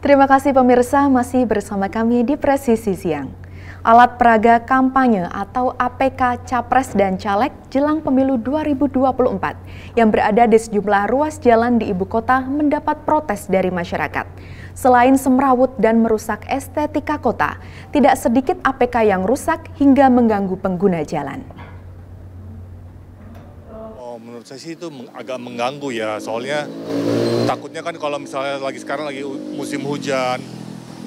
Terima kasih pemirsa, masih bersama kami di Presisi Siang. Alat peraga kampanye atau APK Capres dan Caleg jelang pemilu 2024 yang berada di sejumlah ruas jalan di ibu kota mendapat protes dari masyarakat. Selain semrawut dan merusak estetika kota, tidak sedikit APK yang rusak hingga mengganggu pengguna jalan. Menurut saya sih itu agak mengganggu ya, soalnya takutnya kan kalau misalnya sekarang lagi musim hujan,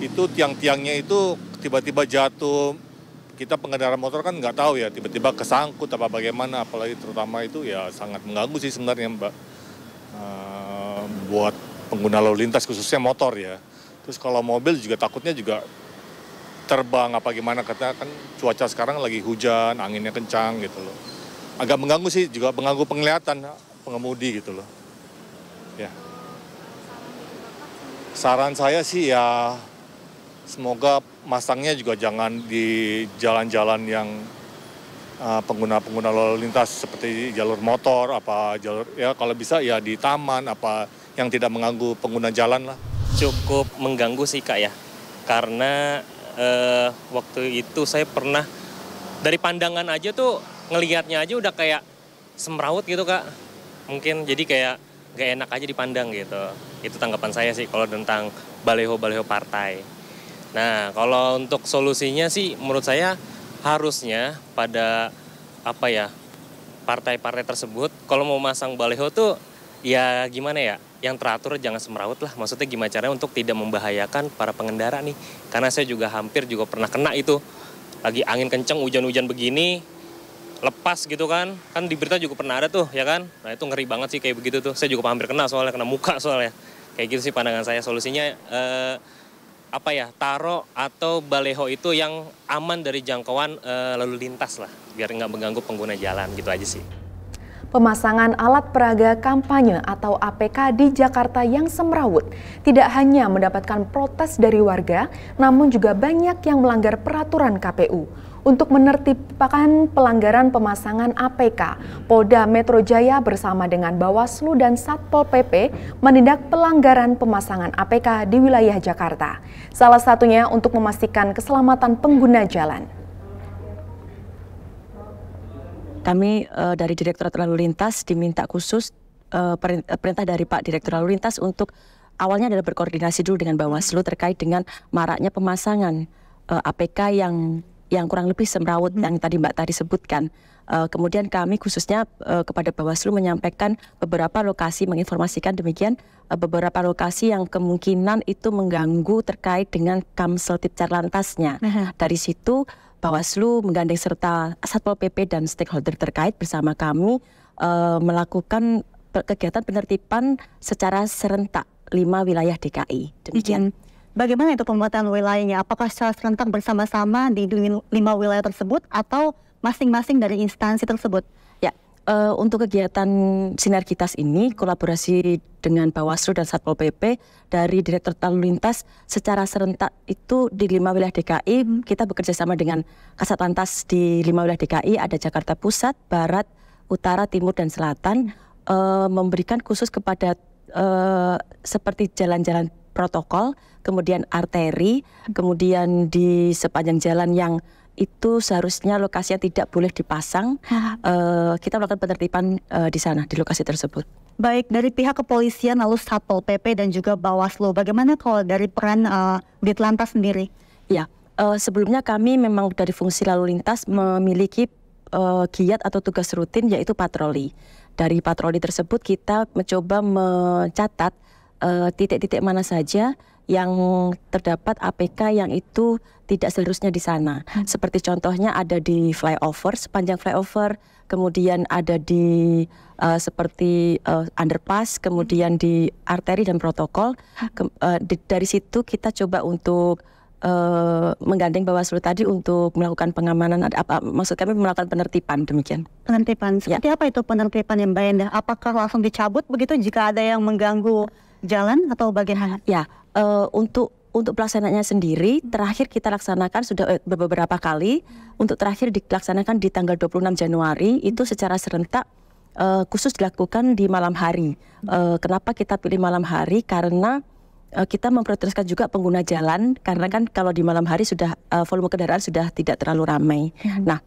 itu tiang-tiangnya itu tiba-tiba jatuh, kita pengendara motor kan nggak tahu ya, tiba-tiba kesangkut apa bagaimana, apalagi terutama itu ya sangat mengganggu sih sebenarnya Mbak, buat pengguna lalu lintas khususnya motor ya. Terus kalau mobil juga takutnya juga terbang apa gimana, katanya kan cuaca sekarang lagi hujan, anginnya kencang gitu loh. Agak mengganggu sih, juga mengganggu penglihatan pengemudi gitu loh. Ya. Saran saya sih ya, semoga masangnya juga jangan di jalan-jalan yang pengguna-pengguna lalu lintas seperti jalur motor, apa jalur ya kalau bisa ya di taman apa yang tidak mengganggu pengguna jalan lah. Cukup mengganggu sih Kak ya, karena waktu itu saya pernah dari pandangan aja tuh ngelihatnya aja udah kayak semrawut gitu Kak. Mungkin jadi kayak gak enak aja dipandang gitu. Itu tanggapan saya sih kalau tentang baliho-baliho partai. Nah, kalau untuk solusinya sih menurut saya harusnya pada partai-partai tersebut kalau mau masang baliho tuh ya gimana ya, yang teratur, jangan semrawut lah. Maksudnya gimana caranya untuk tidak membahayakan para pengendara nih. Karena saya juga hampir pernah kena itu. Lagi angin kenceng, hujan-hujan begini, lepas gitu kan di berita juga pernah ada tuh ya kan. Nah itu ngeri banget sih kayak begitu tuh. Saya juga hampir kena soalnya, kena muka soalnya. Kayak gitu sih pandangan saya. Solusinya taruh atau baleho itu yang aman dari jangkauan lalu lintas lah, biar nggak mengganggu pengguna jalan, gitu aja sih. Pemasangan alat peraga kampanye atau APK di Jakarta yang semrawut tidak hanya mendapatkan protes dari warga, namun juga banyak yang melanggar peraturan KPU. Untuk menertibkan pelanggaran pemasangan APK, Polda Metro Jaya bersama dengan Bawaslu dan Satpol PP menindak pelanggaran pemasangan APK di wilayah Jakarta. Salah satunya untuk memastikan keselamatan pengguna jalan. Kami dari Direktorat Lalu Lintas diminta khusus perintah dari Pak Direktur Lalu Lintas untuk awalnya adalah berkoordinasi dulu dengan Bawaslu terkait dengan maraknya pemasangan APK yang kurang lebih semrawut yang tadi Mbak tadi sebutkan. Kemudian kami khususnya kepada Bawaslu menyampaikan beberapa lokasi, menginformasikan demikian beberapa lokasi yang kemungkinan itu mengganggu terkait dengan Kamsel Tipcarlantasnya. Dari situ Bawaslu menggandeng serta Satpol PP dan stakeholder terkait bersama kami melakukan kegiatan penertiban secara serentak 5 wilayah DKI. Demikian. Bagaimana itu pembuatan wilayahnya? Apakah secara serentak bersama-sama di 5 wilayah tersebut atau masing-masing dari instansi tersebut? Ya, untuk kegiatan sinergitas ini kolaborasi dengan Bawaslu dan Satpol PP dari Direktur Lalu Lintas secara serentak itu di 5 wilayah DKI. Kita bekerja sama dengan Kasat Lantas di 5 wilayah DKI, ada Jakarta Pusat, Barat, Utara, Timur, dan Selatan, memberikan khusus kepada seperti jalan-jalan protokol, kemudian arteri, kemudian di sepanjang jalan yang itu seharusnya lokasinya tidak boleh dipasang, kita melakukan penertiban di sana, di lokasi tersebut. Baik, dari pihak kepolisian lalu Satpol PP dan juga Bawaslu, bagaimana kalau dari peran Ditlantas sendiri? Ya, sebelumnya kami memang dari fungsi lalu lintas memiliki giat atau tugas rutin yaitu patroli. Dari patroli tersebut kita mencoba mencatat titik-titik mana saja yang terdapat APK yang itu tidak seharusnya di sana. Seperti contohnya ada di flyover, sepanjang flyover, kemudian ada di seperti underpass, kemudian di arteri dan protokol. Dari situ kita coba untuk menggandeng Bawaslu tadi untuk melakukan pengamanan, maksud kami melakukan penertiban, demikian. Penertiban, seperti apa itu penertiban yang Mbak Endah? Apakah langsung dicabut begitu jika ada yang mengganggu jalan atau bagaimana? Ya, untuk pelaksanaannya sendiri terakhir kita laksanakan sudah beberapa kali. Untuk terakhir dilaksanakan di tanggal 26 Januari itu secara serentak khusus dilakukan di malam hari. Kenapa kita pilih malam hari? Karena kita memprioritaskan juga pengguna jalan karena kan kalau di malam hari sudah volume kendaraan sudah tidak terlalu ramai. Nah,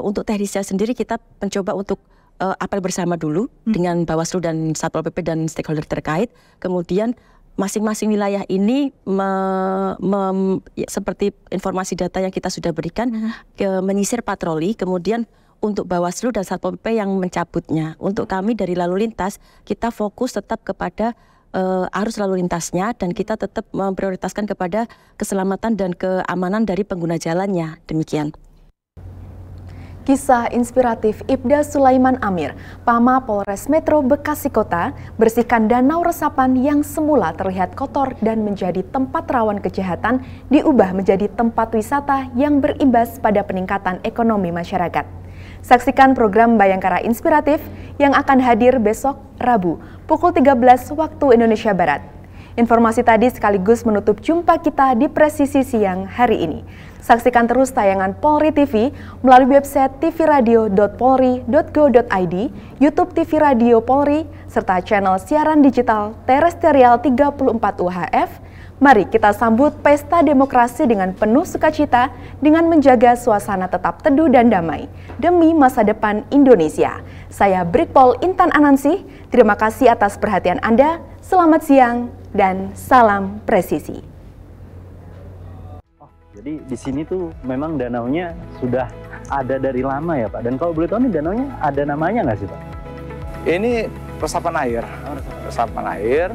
untuk teknisnya sendiri kita mencoba untuk apel bersama dulu dengan Bawaslu dan Satpol PP dan stakeholder terkait. Kemudian masing-masing wilayah ini seperti informasi data yang kita sudah berikan menyisir patroli, kemudian untuk Bawaslu dan Satpol PP yang mencabutnya. Untuk kami dari lalu lintas kita fokus tetap kepada arus lalu lintasnya dan kita tetap memprioritaskan kepada keselamatan dan keamanan dari pengguna jalannya. Demikian. Kisah inspiratif Ibda Sulaiman Amir, Pama Polres Metro Bekasi Kota, bersihkan danau resapan yang semula terlihat kotor dan menjadi tempat rawan kejahatan, diubah menjadi tempat wisata yang berimbas pada peningkatan ekonomi masyarakat. Saksikan program Bayangkara Inspiratif yang akan hadir besok Rabu, pukul 13 waktu Indonesia Barat. Informasi tadi sekaligus menutup jumpa kita di Presisi Siang hari ini. Saksikan terus tayangan Polri TV melalui website tvradio.polri.go.id, YouTube TV Radio Polri, serta channel siaran digital terestrial 34 UHF. Mari kita sambut pesta demokrasi dengan penuh sukacita dengan menjaga suasana tetap teduh dan damai demi masa depan Indonesia. Saya Brigpol Intan Anansi, terima kasih atas perhatian Anda, selamat siang dan salam presisi. Jadi di sini tuh memang danaunya sudah ada dari lama ya Pak. Dan kalau boleh tahu nih danaunya ada namanya nggak sih Pak? Ini resapan air. Resapan air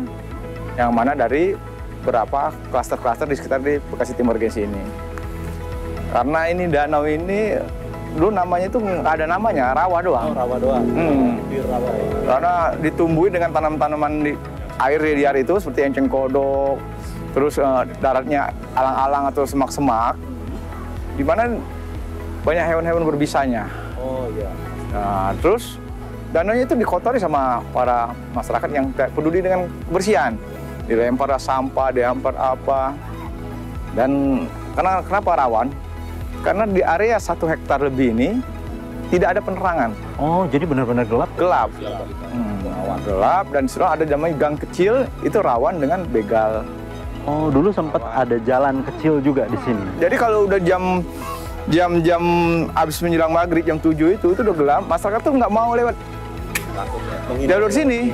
yang mana dari beberapa klaster-klaster di sekitar di Bekasi Timur Gesi ini. Karena ini danau ini dulu namanya itu nggak ada namanya, rawa doang. Oh, rawa doang. Di rawa ya. Karena ditumbuhi dengan tanaman-tanaman di air liar itu seperti enceng kodok, terus daratnya alang-alang atau semak-semak, di mana banyak hewan-hewan berbisanya. Oh iya. Nah, terus danaunya itu dikotori sama para masyarakat yang tidak peduli dengan kebersihan. Dilempar sampah, dilempar apa. Dan kenapa rawan? Karena di area 1 hektar lebih ini tidak ada penerangan. Oh, jadi benar-benar gelap? Gelap. Gelap dan selalu ada namanya gang kecil, itu rawan dengan begal. Oh, dulu sempat ada jalan kecil juga di sini. Jadi kalau udah jam habis menjelang maghrib jam 7 itu udah gelap, masyarakat tuh nggak mau lewat jalur sini.